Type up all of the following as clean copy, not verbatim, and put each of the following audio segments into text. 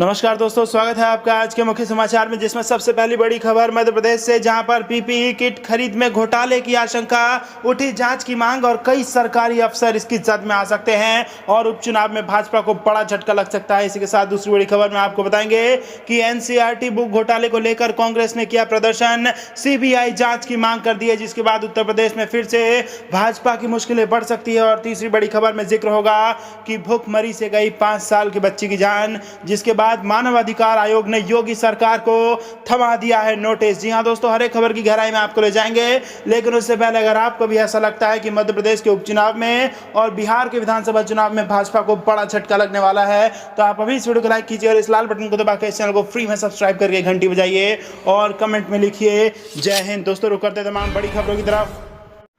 नमस्कार दोस्तों, स्वागत है आपका आज के मुख्य समाचार में, जिसमें सबसे पहली बड़ी खबर मध्य प्रदेश से, जहां पर पीपीई किट खरीद में घोटाले की आशंका, उठी जांच की मांग और कई सरकारी अफसर इसकी जद में आ सकते हैं और उपचुनाव में भाजपा को बड़ा झटका लग सकता है। इसी के साथ दूसरी बड़ी खबर में आपको बताएंगे कि एनसीईआरटी बुक घोटाले को लेकर कांग्रेस ने किया प्रदर्शन, सीबीआई जांच की मांग कर दी है, जिसके बाद उत्तर प्रदेश में फिर से भाजपा की मुश्किलें बढ़ सकती है। और तीसरी बड़ी खबर में जिक्र होगा कि भूखमरी से गई 5 साल की बच्ची की जान, जिसके बाद मानवाधिकार आयोग ने योगी सरकार को थमा दिया है नोटिस। जी हां दोस्तों, हर एक खबर की गहराई में आपको ले जाएंगे, लेकिन उससे पहले अगर आपको भी ऐसा लगता है कि मध्य प्रदेश के उपचुनाव में और बिहार के विधानसभा चुनाव में भाजपा को बड़ा झटका लगने वाला है, तो आप अभी इस वीडियो को लाइक कीजिए और इस लाल बटन को दबाकर इस चैनल को फ्री में सब्सक्राइब करके घंटी बजाइए और कमेंट में लिखिए जय हिंद। दोस्तों, रुक करते तमाम बड़ी खबरों की तरफ।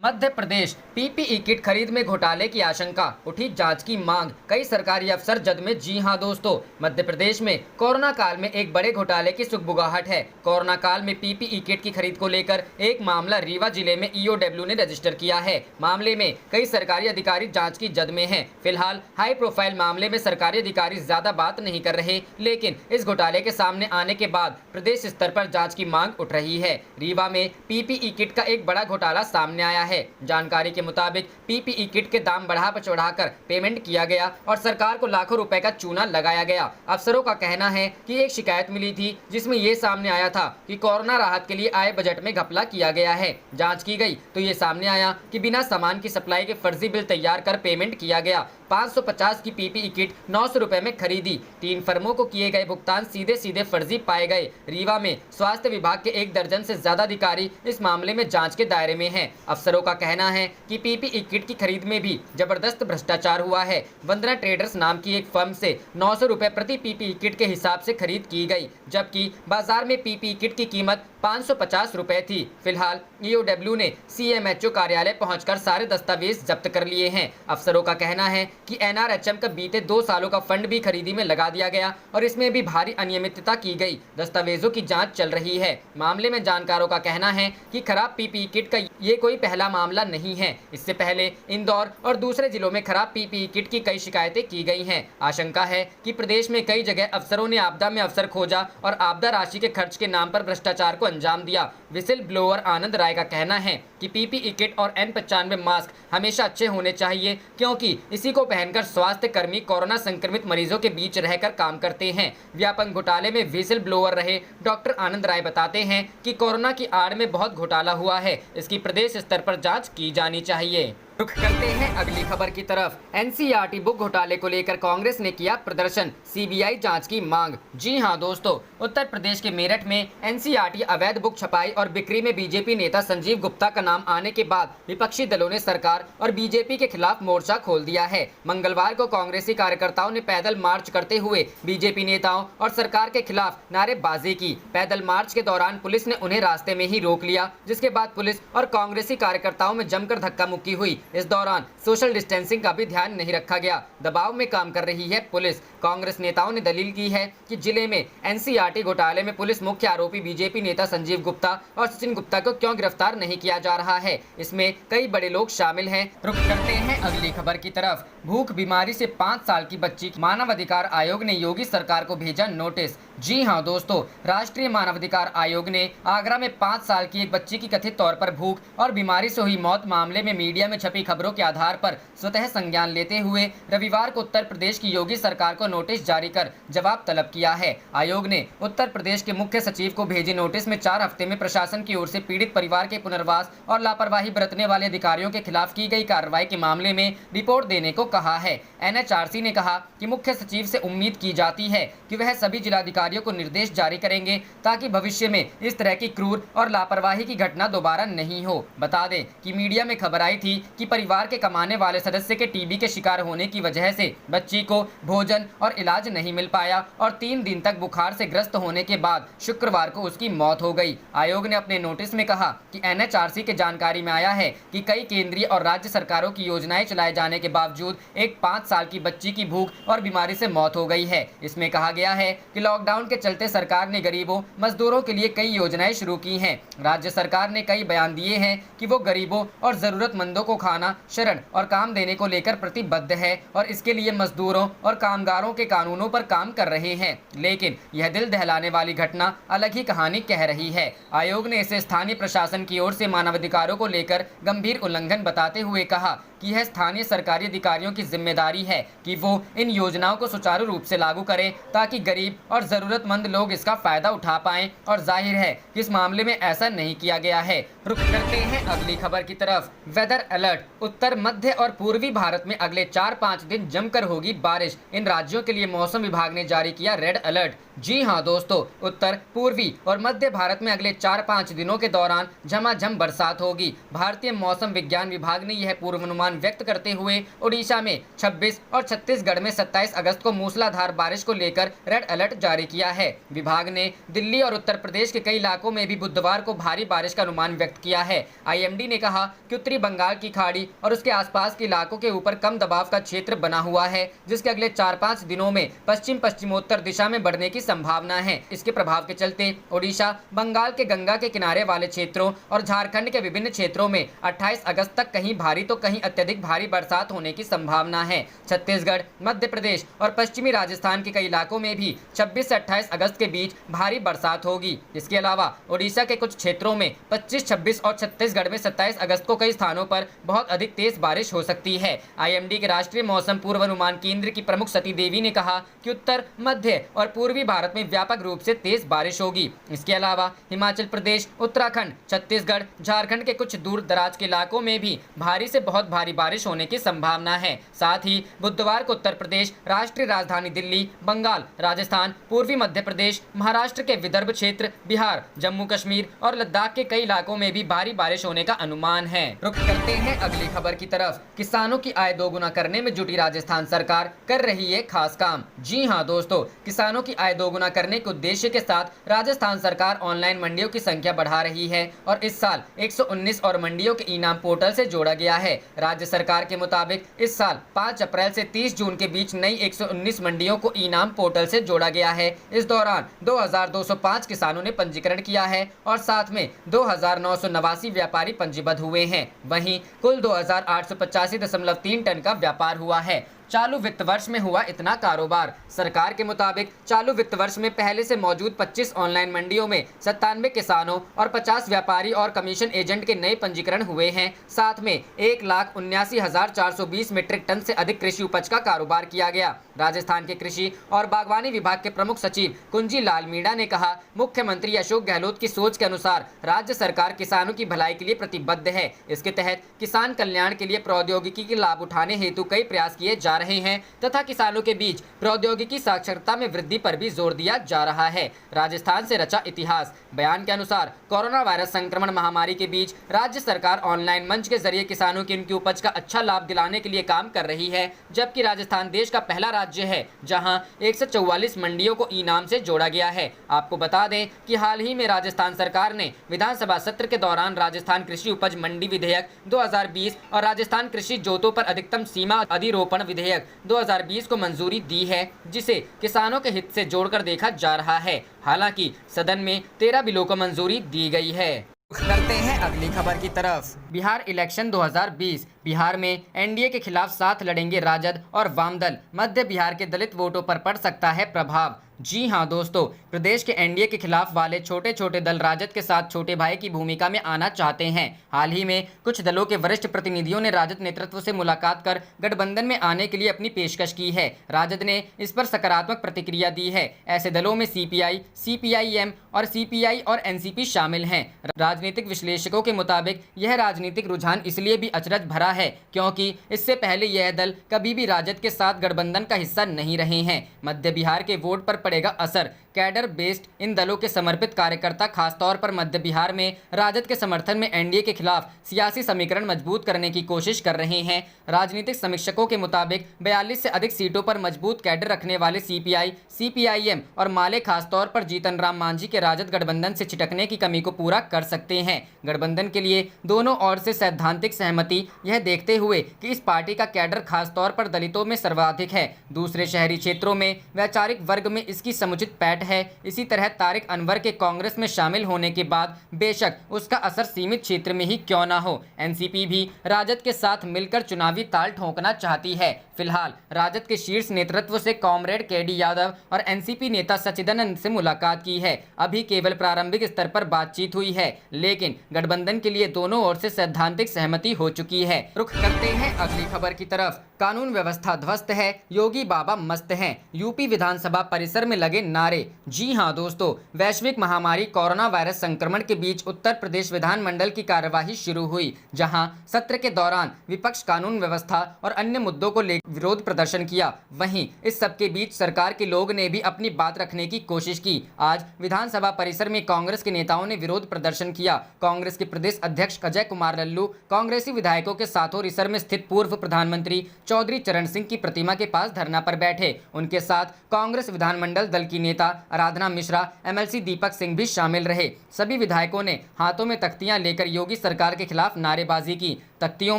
मध्य प्रदेश पीपीई किट खरीद में घोटाले की आशंका, उठी जांच की मांग, कई सरकारी अफसर जद में। जी हां दोस्तों, मध्य प्रदेश में कोरोना काल में एक बड़े घोटाले की सुगबुगाहट है। कोरोना काल में पीपीई किट की खरीद को लेकर एक मामला रीवा जिले में ईओडब्ल्यू ने रजिस्टर किया है। मामले में कई सरकारी अधिकारी जांच की जद में हैं। फिलहाल हाई प्रोफाइल मामले में सरकारी अधिकारी ज्यादा बात नहीं कर रहे, लेकिन इस घोटाले के सामने आने के बाद प्रदेश स्तर पर जाँच की मांग उठ रही है। रीवा में पीपीई किट का एक बड़ा घोटाला सामने आया है। जानकारी के मुताबिक पीपीई किट के दाम बढ़ा चढ़ाकर पेमेंट किया गया और सरकार को लाखों रुपए का चूना लगाया गया। अफसरों का कहना है कि एक शिकायत मिली थी, जिसमें ये सामने आया था कि कोरोना राहत के लिए आए बजट में घपला किया गया है। जांच की गई तो ये सामने आया कि बिना सामान की सप्लाई के फर्जी बिल तैयार कर पेमेंट किया गया। 550 की पीपीई किट 900 रुपए में खरीदी। 3 फर्मों को किए गए भुगतान सीधे सीधे फर्जी पाए गए। रीवा में स्वास्थ्य विभाग के 1 दर्जन से ज्यादा अधिकारी इस मामले में जांच के दायरे में हैं। अफसरों का कहना है कि पीपीई किट की खरीद में भी जबरदस्त भ्रष्टाचार हुआ है। वंदना ट्रेडर्स नाम की एक फर्म से 900 रुपए प्रति पीपीई किट के हिसाब से खरीद की गई, जबकि बाजार में पीपीई किट की कीमत 550 रुपए थी। फिलहाल ईओडब्ल्यू ने सीएमएचओ कार्यालय पहुंचकर सारे दस्तावेज जब्त कर लिए हैं। अफसरों का कहना है कि एनआरएचएम का बीते 2 सालों का फंड भी खरीदी में लगा दिया गया और इसमें भी भारी अनियमितता की गई। दस्तावेजों की जांच चल रही है। मामले में जानकारों का कहना है कि खराब पीपीई किट का ये कोई पहला मामला नहीं है। इससे पहले इंदौर और दूसरे जिलों में खराब पीपीई किट की कई शिकायतें की गई हैं। आशंका है कि प्रदेश में कई जगह अफसरों ने आपदा में अवसर खोजा और आपदा राशि के खर्च के नाम पर भ्रष्टाचार को अंजाम दिया। विसिल ब्लोअर आनंद राय का कहना है कि पीपीई किट और N95 मास्क हमेशा अच्छे होने चाहिए, क्योंकि इसी को पहनकर स्वास्थ्य कर्मी कोरोना संक्रमित मरीजों के बीच रहकर काम करते हैं। व्यापक घोटाले में विसिल ब्लोअर रहे डॉक्टर आनंद राय बताते हैं कि कोरोना की आड़ में बहुत घोटाला हुआ है। इसकी प्रदेश स्तर पर जांच की जानी चाहिए। रुख करते हैं अगली खबर की तरफ। एनसीईआरटी बुक घोटाले को लेकर कांग्रेस ने किया प्रदर्शन, सीबीआई जांच की मांग। जी हां दोस्तों, उत्तर प्रदेश के मेरठ में एनसीईआरटी अवैध बुक छपाई और बिक्री में बीजेपी नेता संजीव गुप्ता का नाम आने के बाद विपक्षी दलों ने सरकार और बीजेपी के खिलाफ मोर्चा खोल दिया है। मंगलवार को कांग्रेसी कार्यकर्ताओं ने पैदल मार्च करते हुए बीजेपी नेताओं और सरकार के खिलाफ नारेबाजी की। पैदल मार्च के दौरान पुलिस ने उन्हें रास्ते में ही रोक लिया, जिसके बाद पुलिस और कांग्रेसी कार्यकर्ताओं में जमकर धक्का मुक्की हुई। इस दौरान सोशल डिस्टेंसिंग का भी ध्यान नहीं रखा गया। दबाव में काम कर रही है पुलिस। कांग्रेस नेताओं ने दलील की है कि जिले में एनसीईआरटी घोटाले में पुलिस मुख्य आरोपी बीजेपी नेता संजीव गुप्ता और सचिन गुप्ता को क्यों गिरफ्तार नहीं किया जा रहा है। इसमें कई बड़े लोग शामिल हैं। रुक करते हैं अगली खबर की तरफ। भूख बीमारी से 5 साल की बच्ची, मानवाधिकार आयोग ने योगी सरकार को भेजा नोटिस। जी हां दोस्तों, राष्ट्रीय मानवाधिकार आयोग ने आगरा में 5 साल की एक बच्ची की कथित तौर पर भूख और बीमारी से हुई मौत मामले में मीडिया में छपी खबरों के आधार पर स्वतः संज्ञान लेते हुए रविवार को उत्तर प्रदेश की योगी सरकार को नोटिस जारी कर जवाब तलब किया है। आयोग ने उत्तर प्रदेश के मुख्य सचिव को भेजे नोटिस में 4 हफ्ते में प्रशासन की ओर से पीड़ित परिवार के पुनर्वास और लापरवाही बरतने वाले अधिकारियों के खिलाफ की गई कार्रवाई के मामले में रिपोर्ट देने को कहा है। एनएचआरसी ने कहा कि मुख्य सचिव से उम्मीद की जाती है कि वह सभी जिलाधिकारियों को निर्देश जारी करेंगे ताकि भविष्य में इस तरह की क्रूर और लापरवाही की घटना दोबारा नहीं हो। बता दें कि मीडिया में खबर आई थी कि परिवार के कमाने वाले सदस्य के टीबी के शिकार होने की वजह से बच्ची को भोजन और इलाज नहीं मिल पाया और 3 दिन तक बुखार से ग्रस्त होने के बाद शुक्रवार को उसकी मौत हो गई। आयोग ने अपने नोटिस में कहा कि एनएचआरसी के जानकारी में आया है कि कई केंद्रीय और राज्य सरकारों की योजनाएं चलाए जाने के बावजूद एक 5 साल की बच्ची की भूख और बीमारी से मौत हो गई है। इसमें कहा गया है कि लॉकडाउन के चलते सरकार ने गरीबों मजदूरों के लिए कई योजनाएं शुरू की हैं। राज्य सरकार ने कई बयान दिए हैं कि वो गरीबों और जरूरतमंदों को खाना, शरण और काम देने को लेकर प्रतिबद्ध है और इसके लिए मजदूरों और कामगारों के कानूनों पर काम कर रहे हैं। लेकिन यह दिल दहलाने वाली घटना अलग ही कहानी कह रही है। आयोग ने इसे स्थानीय प्रशासन की ओर से मानवाधिकारों को लेकर गंभीर उल्लंघन बताते हुए कहा कि यह स्थानीय सरकारी अधिकारियों की जिम्मेदारी है कि वो इन योजनाओं को सुचारू रूप से लागू करें ताकि गरीब और जरूरतमंद लोग इसका फायदा उठा पाएं, और जाहिर है कि इस मामले में ऐसा नहीं किया गया है। रुक करते हैं अगली खबर की तरफ। Weather alert. उत्तर, मध्य और पूर्वी भारत में अगले 4-5 दिन जमकर होगी बारिश। इन राज्यों के लिए मौसम विभाग ने जारी किया रेड अलर्ट। जी हां दोस्तों, उत्तर, पूर्वी और मध्य भारत में अगले 4-5 दिनों के दौरान झमाझम बरसात होगी। भारतीय मौसम विज्ञान विभाग ने यह पूर्वानुमान व्यक्त करते हुए उड़ीसा में 26 और छत्तीसगढ़ में 27 अगस्त को मूसलाधार बारिश को लेकर रेड अलर्ट जारी किया है। विभाग ने दिल्ली और उत्तर प्रदेश के कई इलाकों में भी बुधवार को भारी बारिश का अनुमान व्यक्त किया है। आईएमडी ने कहा कि उत्तरी बंगाल की खाड़ी और उसके आसपास के इलाकों के ऊपर कम दबाव का क्षेत्र बना हुआ है, जिसके अगले 4-5 दिनों में पश्चिम पश्चिमोत्तर दिशा में बढ़ने की संभावना है। इसके प्रभाव के चलते ओडिशा, बंगाल के गंगा के किनारे वाले क्षेत्रों और झारखंड के विभिन्न क्षेत्रों में 28 अगस्त तक कहीं भारी तो कहीं अत्यधिक भारी बरसात होने की संभावना है। छत्तीसगढ़, मध्य प्रदेश और पश्चिमी राजस्थान के कई इलाकों में भी 26 से 28 अगस्त के बीच भारी बरसात होगी। इसके अलावा ओडिशा के कुछ क्षेत्रों में 25, 26 और छत्तीसगढ़ में 27 अगस्त को कई स्थानों पर बहुत अधिक तेज बारिश हो सकती है। आईएमडी के राष्ट्रीय मौसम पूर्वानुमान केंद्र की प्रमुख सती देवी ने कहा कि उत्तर, मध्य और पूर्वी भारत में व्यापक रूप से तेज बारिश होगी। इसके अलावा हिमाचल प्रदेश, उत्तराखंड, छत्तीसगढ़, झारखंड के कुछ दूर दराज के इलाकों में भी भारी से बहुत भारी बारिश होने की संभावना है। साथ ही बुधवार को उत्तर प्रदेश, राष्ट्रीय राजधानी दिल्ली, बंगाल, राजस्थान, पूर्वी मध्य प्रदेश, महाराष्ट्र के विदर्भ क्षेत्र, बिहार, जम्मू कश्मीर और लद्दाख के कई इलाकों में भी भारी बारिश होने का अनुमान है। रुक करते हैं अगली खबर की तरफ। किसानों की आय दोगुना करने में जुटी राजस्थान सरकार कर रही है खास काम। जी हां दोस्तों, किसानों की आय दोगुना करने के उद्देश्य के साथ राजस्थान सरकार ऑनलाइन मंडियों की संख्या बढ़ा रही है और इस साल 119 और मंडियों के इनाम पोर्टल से जोड़ा गया है। राज्य सरकार के मुताबिक इस साल 5 अप्रैल से 30 जून के बीच नई 119 मंडियों को इनाम पोर्टल से जोड़ा गया है। इस दौरान 2205 किसानों ने पंजीकरण किया है और साथ में 2989 व्यापारी पंजीबद्ध हुए हैं। वहीं कुल 2885.3 टन का व्यापार हुआ है। चालू वित्त वर्ष में हुआ इतना कारोबार। सरकार के मुताबिक चालू वित्त वर्ष में पहले से मौजूद 25 ऑनलाइन मंडियों में 97 किसानों और 50 व्यापारी और कमीशन एजेंट के नए पंजीकरण हुए हैं। साथ में 1,79,420 मीट्रिक टन से अधिक कृषि उपज का कारोबार किया गया। राजस्थान के कृषि और बागवानी विभाग के प्रमुख सचिव कुंजी लाल मीणा ने कहा, मुख्यमंत्री अशोक गहलोत की सोच के अनुसार राज्य सरकार किसानों की भलाई के लिए प्रतिबद्ध है। इसके तहत किसान कल्याण के लिए प्रौद्योगिकी के लाभ उठाने हेतु कई प्रयास किए जा रहे हैं तथा किसानों के बीच प्रौद्योगिकी साक्षरता में वृद्धि पर भी जोर दिया जा रहा है। राजस्थान से रचा इतिहास। बयान के अनुसार कोरोना वायरस संक्रमण महामारी के बीच राज्य सरकार ऑनलाइन मंच के जरिए किसानों की उनकी उपज का अच्छा लाभ दिलाने के लिए काम कर रही है, जबकि राजस्थान देश का पहला राज्य है जहां 144 मंडियों को इनाम से जोड़ा गया है। आपको बता दें कि हाल ही में राजस्थान सरकार ने विधानसभा सत्र के दौरान राजस्थान कृषि उपज मंडी विधेयक 2020 और राजस्थान कृषि जोतों पर अधिकतम सीमा अधिरोपण विधेयक 2020 को मंजूरी दी है, जिसे किसानों के हित से जोड़कर देखा जा रहा है। हालांकि सदन में 13 बिलों को मंजूरी दी गई है। करते हैं अगली खबर की तरफ। बिहार इलेक्शन 2020। बिहार में एनडीए के खिलाफ साथ लड़ेंगे राजद और वाम दल। मध्य बिहार के दलित वोटों पर पड़ सकता है प्रभाव। जी हां दोस्तों, प्रदेश के एनडीए के खिलाफ वाले छोटे छोटे दल राजद के साथ छोटे भाई की भूमिका में आना चाहते हैं। हाल ही में कुछ दलों के वरिष्ठ प्रतिनिधियों ने राजद नेतृत्व से मुलाकात कर गठबंधन में आने के लिए अपनी पेशकश की है। राजद ने इस पर सकारात्मक प्रतिक्रिया दी है। ऐसे दलों में सीपीआई, सीपीआईएम और सीपीआई और एनसीपी शामिल हैं। राजनीतिक विश्लेषकों के मुताबिक यह राजनीतिक रुझान इसलिए भी अचरज भरा है क्योंकि इससे पहले यह दल कभी भी राजद के साथ गठबंधन का हिस्सा नहीं रहे हैं। मध्य बिहार के वोट पर पड़ेगा असर। कैडर बेस्ड इन दलों के समर्पित कार्यकर्ता खासतौर पर मध्य बिहार में राजद के समर्थन में एनडीए के खिलाफ सियासी समीकरण मजबूत करने की कोशिश कर रहे हैं। राजनीतिक समीक्षकों के मुताबिक 42 से अधिक सीटों पर मजबूत कैडर रखने वाले सीपीआई, सीपीआईएम और माले खासतौर पर जीतन राम मांझी के राजद गठबंधन से छिटकने की कमी को पूरा कर सकते हैं। गठबंधन के लिए दोनों ओर से सैद्धांतिक सहमति यह देखते हुए कि इस पार्टी का कैडर खासतौर पर दलितों में सर्वाधिक है, दूसरे शहरी क्षेत्रों में वैचारिक वर्ग में इसकी समुचित पैठ है। इसी तरह तारिक अनवर के कांग्रेस में शामिल होने के बाद बेशक उसका असर सीमित क्षेत्र में ही क्यों ना हो, एनसीपी भी राजद के साथ मिलकर चुनावी ताल ठोंकना चाहती है। फिलहाल राजद के शीर्ष नेतृत्व से कॉमरेड केडी यादव और एनसीपी नेता सचिदानंद से मुलाकात की है। अभी केवल प्रारंभिक स्तर पर बातचीत हुई है, लेकिन गठबंधन के लिए दोनों ओर से सैद्धांतिक सहमति हो चुकी है। रुख करते हैं अगली खबर की तरफ। कानून व्यवस्था ध्वस्त है, योगी बाबा मस्त हैं, यूपी विधानसभा परिसर में लगे नारे। जी हां दोस्तों, वैश्विक महामारी कोरोना वायरस संक्रमण के बीच उत्तर प्रदेश विधानमंडल की कार्यवाही शुरू हुई, जहां सत्र के दौरान विपक्ष कानून व्यवस्था और अन्य मुद्दों को लेकर विरोध प्रदर्शन किया। वहीं इस सबके बीच सरकार के लोग ने भी अपनी बात रखने की कोशिश की। आज विधानसभा परिसर में कांग्रेस के नेताओं ने विरोध प्रदर्शन किया। कांग्रेस के प्रदेश अध्यक्ष अजय कुमार लल्लू कांग्रेसी विधायकों के साथ रिसर में स्थित पूर्व प्रधानमंत्री चौधरी चरण सिंह की प्रतिमा के पास धरना पर बैठे। उनके साथ कांग्रेस विधानमंडल दल की नेता आराधना मिश्रा, एमएलसी दीपक सिंह भी शामिल रहे। सभी विधायकों ने हाथों में तख्तियां लेकर योगी सरकार के खिलाफ नारेबाजी की। तख्तियों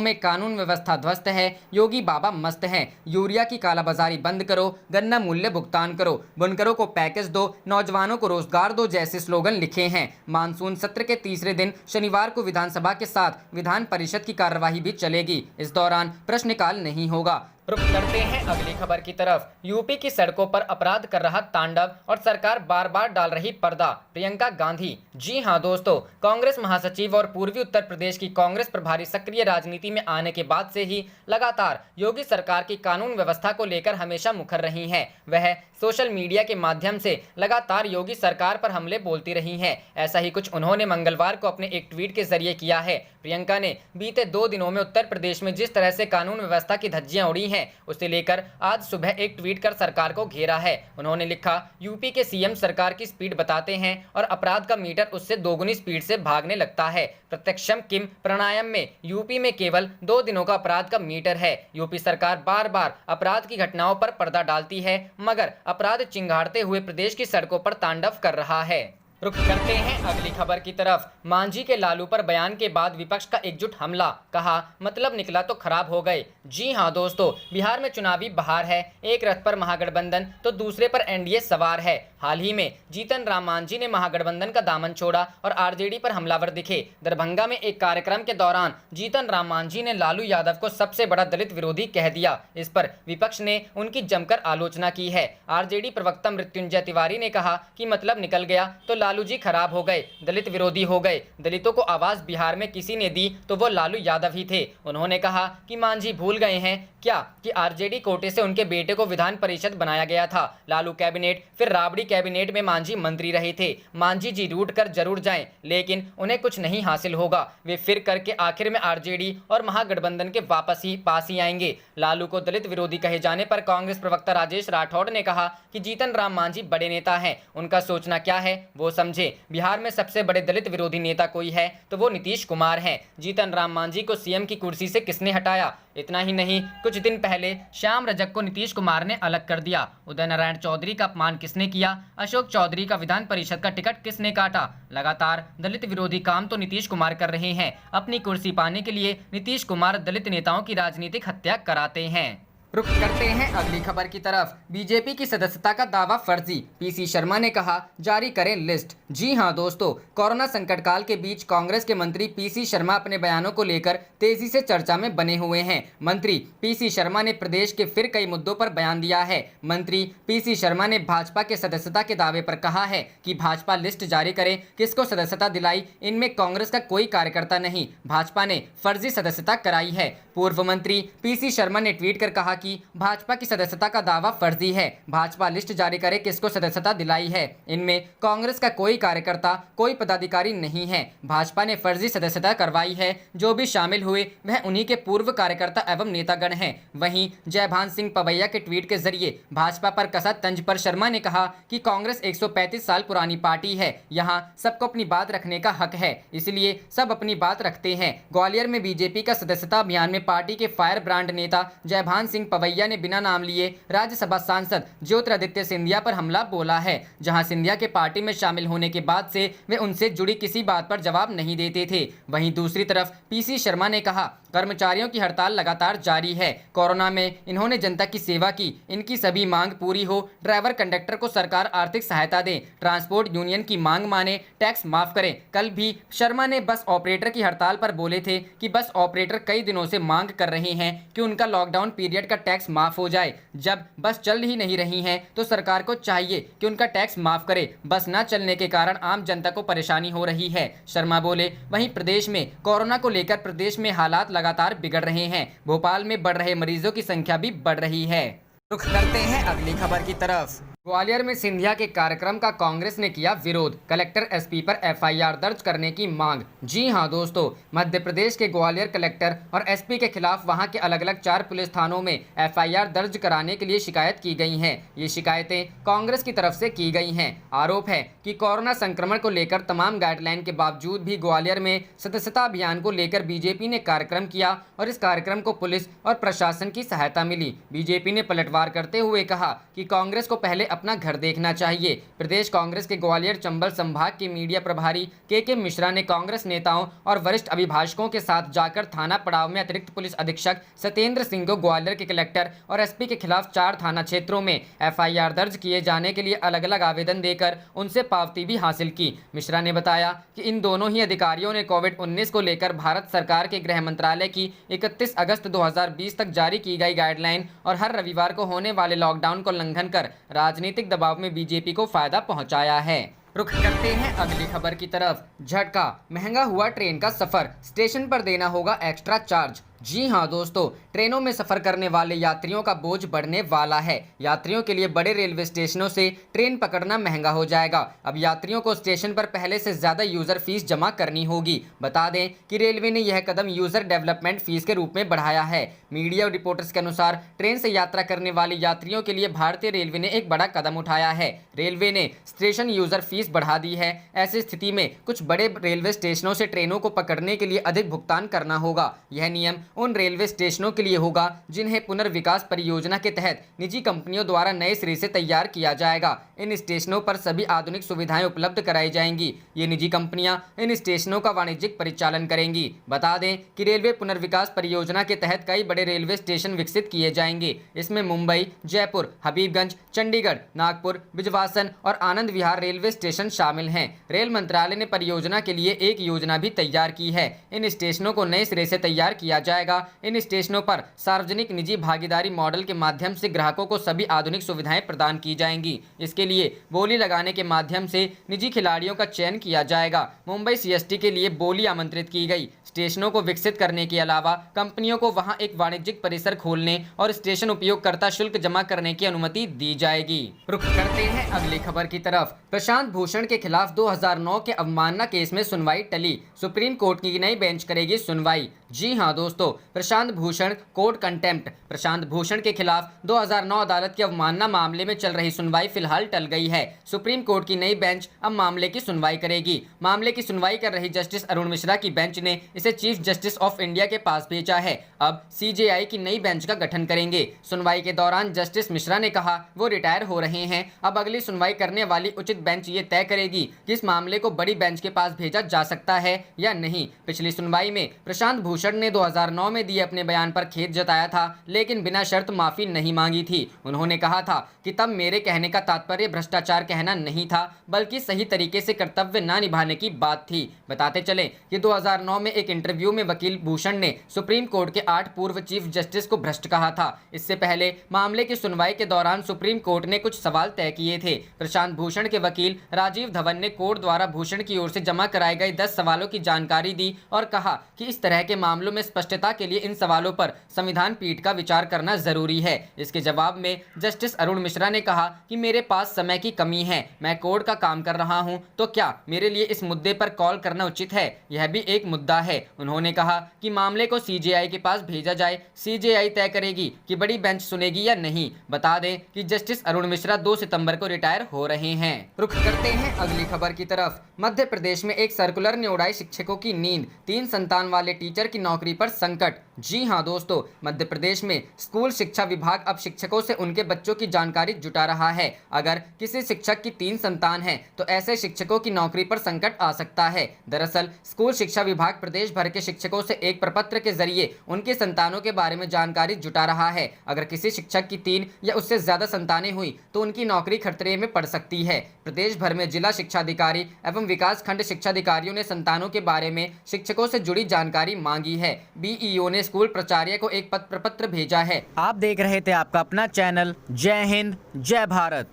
में कानून व्यवस्था ध्वस्त है, योगी बाबा मस्त हैं, यूरिया की कालाबाजारी बंद करो, गन्ना मूल्य भुगतान करो, बुनकरों को पैकेज दो, नौजवानों को रोजगार दो जैसे स्लोगन लिखे हैं। मानसून सत्र के तीसरे दिन शनिवार को विधानसभा के साथ विधान परिषद की कार्यवाही भी चलेगी। इस दौरान प्रश्नकाल नहीं होगा। रुक करते हैं अगली खबर की तरफ। यूपी की सड़कों पर अपराध कर रहा तांडव और सरकार बार बार डाल रही पर्दा, प्रियंका गांधी। जी हां दोस्तों, कांग्रेस महासचिव और पूर्वी उत्तर प्रदेश की कांग्रेस प्रभारी सक्रिय राजनीति में आने के बाद से ही लगातार योगी सरकार की कानून व्यवस्था को लेकर हमेशा मुखर रही हैं। वह सोशल मीडिया के माध्यम से लगातार योगी सरकार पर हमले बोलती रही हैं। ऐसा ही कुछ उन्होंने मंगलवार को अपने एक ट्वीट के जरिए किया है। प्रियंका ने बीते 2 दिनों में उत्तर प्रदेश में जिस तरह से कानून व्यवस्था की धज्जियां उड़ी हैं, उसे लेकर आज सुबह एक ट्वीट कर सरकार को घेरा है। उन्होंने लिखा, यूपी के सीएम सरकार की स्पीड बताते हैं और अपराध का मीटर उससे दोगुनी स्पीड से भागने लगता है। प्रत्यक्षम किम प्राणायाम में यूपी में केवल 2 दिनों का अपराध का मीटर है। यूपी सरकार बार बार अपराध की घटनाओं पर पर्दा डालती है, मगर अपराध चिंगाड़ते हुए प्रदेश की सड़कों पर तांडव कर रहा है। रुक करते हैं अगली खबर की तरफ। मांझी के लालू पर बयान के बाद विपक्ष का एकजुट हमला, कहा मतलब निकला तो खराब हो गए। जी हां दोस्तों, बिहार में चुनावी बहार है। एक रथ पर महागठबंधन तो दूसरे पर एनडीए सवार है। हाल ही में जीतन राम मांझी ने महागठबंधन का दामन छोड़ा और आरजेडी पर हमलावर दिखे। दरभंगा में एक कार्यक्रम के दौरान जीतन राम मांझी ने लालू यादव को सबसे बड़ा दलित विरोधी कह दिया। इस पर विपक्ष ने उनकी जमकर आलोचना की है। आरजेडी प्रवक्ता मृत्युंजय तिवारी ने कहा कि मतलब निकल गया तो लालू जी खराब हो गए, दलित विरोधी हो गए। दलितों को आवाज बिहार में किसी ने दी तो वो लालू यादव ही थे। उन्होंने कहा कि मांझी भूल गए हैं क्या कि आरजेडी कोटे से उनके बेटे को विधान परिषद बनाया गया था। लालू कैबिनेट फिर राबड़ी कैबिनेट में मांझी मंत्री रहे थे। मांझी जी रूट कर जरूर जाएं, लेकिन उन्हें कुछ नहीं हासिल होगा। वे फिर करके आखिर में आरजेडी और महागठबंधन के पास ही आएंगे। लालू को दलित विरोधी कहे जाने पर कांग्रेस प्रवक्ता राजेश राठौड़ ने कहा कि जीतन राम मांझी बड़े नेता हैं, उनका सोचना क्या है वो समझे। बिहार में सबसे बड़े दलित विरोधी नेता कोई है तो वो नीतीश कुमार हैं। जीतन राम मांझी को सीएम की कुर्सी से किसने हटाया? इतना ही नहीं, कुछ दिन पहले श्याम रजक को नीतीश कुमार ने अलग कर दिया। उदय नारायण चौधरी का अपमान किसने किया? अशोक चौधरी का विधान परिषद का टिकट किसने काटा? लगातार दलित विरोधी काम तो नीतीश कुमार कर रहे हैं। अपनी कुर्सी पाने के लिए नीतीश कुमार दलित नेताओं की राजनीतिक हत्या कराते हैं। रुक करते हैं अगली खबर की तरफ। बीजेपी की सदस्यता का दावा फर्जी, पीसी शर्मा ने कहा जारी करें लिस्ट। जी हां दोस्तों, कोरोना संकट काल के बीच कांग्रेस के मंत्री पीसी शर्मा अपने बयानों को लेकर तेजी से चर्चा में बने हुए हैं। मंत्री पीसी शर्मा ने प्रदेश के फिर कई मुद्दों पर बयान दिया है। मंत्री पीसी शर्मा ने भाजपा के सदस्यता के दावे पर कहा है कि भाजपा लिस्ट जारी करे, किसको सदस्यता दिलाई, इनमें कांग्रेस का कोई कार्यकर्ता नहीं, भाजपा ने फर्जी सदस्यता कराई है। पूर्व मंत्री पीसी शर्मा ने ट्वीट कर कहा कि भाजपा की सदस्यता का दावा फर्जी है। भाजपा लिस्ट जारी करे, किसको सदस्यता दिलाई है, इनमें कांग्रेस का कोई कार्यकर्ता कोई पदाधिकारी नहीं है। भाजपा ने फर्जी सदस्यता करवाई है। जो भी शामिल हुए वह उन्हीं के पूर्व कार्यकर्ता एवं नेतागण हैं। वहीं जयभान सिंह पवैया के ट्वीट के जरिए भाजपा पर कसा तंज पर शर्मा ने कहा कि कांग्रेस 135 साल पुरानी पार्टी है, यहाँ सबको अपनी बात रखने का हक है, इसलिए सब अपनी बात रखते हैं। ग्वालियर में बीजेपी का सदस्यता अभियान में पार्टी के फायर ब्रांड नेता जयभान सिंह पवैया ने बिना नाम लिए राज्यसभा सांसद ज्योतिरादित्य सिंधिया पर हमला बोला है, जहां सिंधिया के पार्टी में शामिल होने के बाद से वे उनसे जुड़ी किसी बात पर जवाब नहीं देते थे। वहीं दूसरी तरफ पीसी शर्मा ने कहा, कर्मचारियों की हड़ताल लगातार जारी है। कोरोना में इन्होंने जनता की सेवा की, इनकी सभी मांग पूरी हो। ड्राइवर कंडक्टर को सरकार आर्थिक सहायता दे, ट्रांसपोर्ट यूनियन की मांग माने, टैक्स माफ करें। कल भी शर्मा ने बस ऑपरेटर की हड़ताल पर बोले थे कि बस ऑपरेटर कई दिनों से मांग कर रहे हैं कि उनका लॉकडाउन पीरियड का टैक्स माफ हो जाए। जब बस चल ही नहीं रही है तो सरकार को चाहिए कि उनका टैक्स माफ करे। बस न चलने के कारण आम जनता को परेशानी हो रही है, शर्मा बोले। वहीं प्रदेश में कोरोना को लेकर प्रदेश में हालात लगातार बिगड़ रहे हैं। भोपाल में बढ़ रहे मरीजों की संख्या भी बढ़ रही है। रुख करते हैं अगली खबर की तरफ। ग्वालियर में सिंधिया के कार्यक्रम का कांग्रेस ने किया विरोध, कलेक्टर एसपी पर एफआईआर दर्ज करने की मांग। जी हां दोस्तों, मध्य प्रदेश के ग्वालियर कलेक्टर और एसपी के खिलाफ वहां के अलग अलग 4 पुलिस थानों में एफआईआर दर्ज कराने के लिए शिकायत की गई हैं। ये शिकायतें कांग्रेस की तरफ से की गई हैं। आरोप है कि कोरोना संक्रमण को लेकर तमाम गाइडलाइन के बावजूद भी ग्वालियर में सदस्यता अभियान को लेकर बीजेपी ने कार्यक्रम किया और इस कार्यक्रम को पुलिस और प्रशासन की सहायता मिली। बीजेपी ने पलटवार करते हुए कहा कि कांग्रेस को पहले अपना घर देखना चाहिए। प्रदेश कांग्रेस के ग्वालियर चंबल संभाग के मीडिया प्रभारी के मिश्रा ने कांग्रेस नेताओं और वरिष्ठ अभिभाषकों के साथ जाकर थाना पड़ाव में अतिरिक्त पुलिस अधीक्षक सत्येंद्र सिंह को ग्वालियर के कलेक्टर और एसपी के खिलाफ 4 थाना क्षेत्रों में एफआईआर दर्ज किए जाने के लिए अलग अलग आवेदन देकर उनसे पावती भी हासिल की। मिश्रा ने बताया कि इन दोनों ही अधिकारियों ने कोविड-19 को लेकर भारत सरकार के गृह मंत्रालय की 31 अगस्त 2020 तक जारी की गई गाइडलाइन और हर रविवार को होने वाले लॉकडाउन को उल्लंघन कर राजनीतिक दबाव में बीजेपी को फायदा पहुंचाया है। रुख करते हैं अगली खबर की तरफ। झटका, महंगा हुआ ट्रेन का सफर, स्टेशन पर देना होगा एक्स्ट्रा चार्ज। जी हां दोस्तों, ट्रेनों में सफर करने वाले यात्रियों का बोझ बढ़ने वाला है। यात्रियों के लिए बड़े रेलवे स्टेशनों से ट्रेन पकड़ना महंगा हो जाएगा। अब यात्रियों को स्टेशन पर पहले से ज्यादा यूजर फीस जमा करनी होगी। बता दें कि रेलवे ने यह कदम यूजर डेवलपमेंट फीस के रूप में बढ़ाया है। मीडिया रिपोर्टर्स के अनुसार ट्रेन से यात्रा करने वाले यात्रियों के लिए भारतीय रेलवे ने एक बड़ा कदम उठाया है। रेलवे ने स्टेशन यूजर फीस बढ़ा दी है। ऐसी स्थिति में कुछ बड़े रेलवे स्टेशनों से ट्रेनों को पकड़ने के लिए अधिक भुगतान करना होगा। यह नियम उन रेलवे स्टेशनों के लिए होगा जिन्हें पुनर्विकास परियोजना के तहत निजी कंपनियों द्वारा नए सिरे से तैयार किया जाएगा। इन स्टेशनों पर सभी आधुनिक सुविधाएं उपलब्ध कराई जाएंगी। ये निजी कंपनियां इन स्टेशनों का वाणिज्यिक परिचालन करेंगी। बता दें कि रेलवे पुनर्विकास परियोजना के तहत कई बड़े रेलवे स्टेशन विकसित किए जाएंगे। इसमें मुंबई, जयपुर, हबीबगंज, चंडीगढ़, नागपुर, बिजवासन और आनंद विहार रेलवे स्टेशन शामिल हैं। रेल मंत्रालय ने परियोजना के लिए एक योजना भी तैयार की है। इन स्टेशनों को नए सिरे से तैयार किया जाएगा। इन स्टेशनों पर सार्वजनिक निजी भागीदारी मॉडल के माध्यम से ग्राहकों को सभी आधुनिक सुविधाएं प्रदान की जाएंगी। इसके लिए बोली लगाने के माध्यम से निजी खिलाड़ियों का चयन किया जाएगा। मुंबई सीएसटी के लिए बोली आमंत्रित की गई। स्टेशनों को विकसित करने के अलावा कंपनियों को वहां एक वाणिज्यिक परिसर खोलने और स्टेशन उपयोगकर्ता शुल्क जमा करने की अनुमति दी जाएगी। रुख करते हैं अगली खबर की तरफ। प्रशांत भूषण के खिलाफ 2009 के अवमानना केस में सुनवाई टली, सुप्रीम कोर्ट की नई बेंच करेगी सुनवाई। जी हां दोस्तों, प्रशांत भूषण कोर्ट कंटेम्प्ट। प्रशांत भूषण के खिलाफ 2009 अदालत की अवमानना मामले में चल रही सुनवाई फिलहाल टल गई है। सुप्रीम कोर्ट की नई बेंच अब मामले की सुनवाई करेगी। मामले की सुनवाई कर रही जस्टिस अरुण मिश्रा की बेंच ने इसे चीफ जस्टिस ऑफ इंडिया के पास भेजा है। अब सीजेआई की नई बेंच का गठन करेंगे। सुनवाई के दौरान जस्टिस मिश्रा ने कहा वो रिटायर हो रहे हैं। अब अगली सुनवाई करने वाली उचित बेंच ये तय करेगी कि इस मामले को बड़ी बेंच के पास भेजा जा सकता है या नहीं। पिछली सुनवाई में प्रशांत भूषण ने 2009 में दिए अपने बयान पर खेद जताया था, लेकिन बिना शर्त माफी नहीं मांगी थी। उन्होंने कहा था कि तब मेरे कहने का तात्पर्य भ्रष्टाचार कहना नहीं था, बल्कि सही तरीके से कर्तव्य न निभाने की बात थी। बताते चलें कि 2009 में एक इंटरव्यू में वकील भूषण ने सुप्रीम कोर्ट के 8 पूर्व चीफ जस्टिस को भ्रष्ट कहा था। इससे पहले मामले की सुनवाई के दौरान सुप्रीम कोर्ट ने कुछ सवाल तय किए थे। प्रशांत भूषण के वकील राजीव धवन ने कोर्ट द्वारा भूषण की ओर से जमा कराए गए 10 सवालों की जानकारी दी और कहा कि इस तरह के मामलों में स्पष्टता के लिए इन सवालों पर संविधान पीठ का विचार करना जरूरी है। इसके जवाब में जस्टिस अरुण मिश्रा ने कहा कि मेरे पास समय की कमी है, मैं कोर्ट का काम कर रहा हूं, तो क्या मेरे लिए इस मुद्दे पर कॉल करना उचित है? यह भी एक मुद्दा है। उन्होंने कहा कि मामले को सीजेआई के पास भेजा जाए, सीजेआई तय करेगी कि बड़ी बेंच सुनेगी या नहीं। बता दें कि जस्टिस अरुण मिश्रा 2 सितंबर को रिटायर हो रहे हैं। रुख करते हैं अगली खबर की तरफ। मध्य प्रदेश में एक सर्कुलर ने उड़ाई शिक्षकों की नींद, 3 संतान वाले टीचर की नौकरी पर संकट। जी हाँ दोस्तों, मध्य प्रदेश में स्कूल शिक्षा विभाग अब शिक्षकों से उनके बच्चों की जानकारी जुटा रहा है। अगर किसी शिक्षक की 3 संतान हैं, तो ऐसे शिक्षकों की नौकरी पर संकट आ सकता है। दरअसल स्कूल शिक्षा विभाग प्रदेश भर के शिक्षकों से एक प्रपत्र के जरिए उनकी संतानों के बारे में जानकारी जुटा रहा है। अगर किसी शिक्षक की 3 या उससे ज्यादा संतानें हुई तो उनकी नौकरी खतरे में पड़ सकती है। प्रदेश भर में जिला शिक्षा अधिकारी एवं विकास खंड शिक्षा अधिकारियों ने संतानों के बारे में शिक्षकों से जुड़ी जानकारी मांगी है। बीईओ ने स्कूल प्राचार्य को एक प्रपत्र भेजा है। आप देख रहे थे आपका अपना चैनल जय हिंद जय भारत।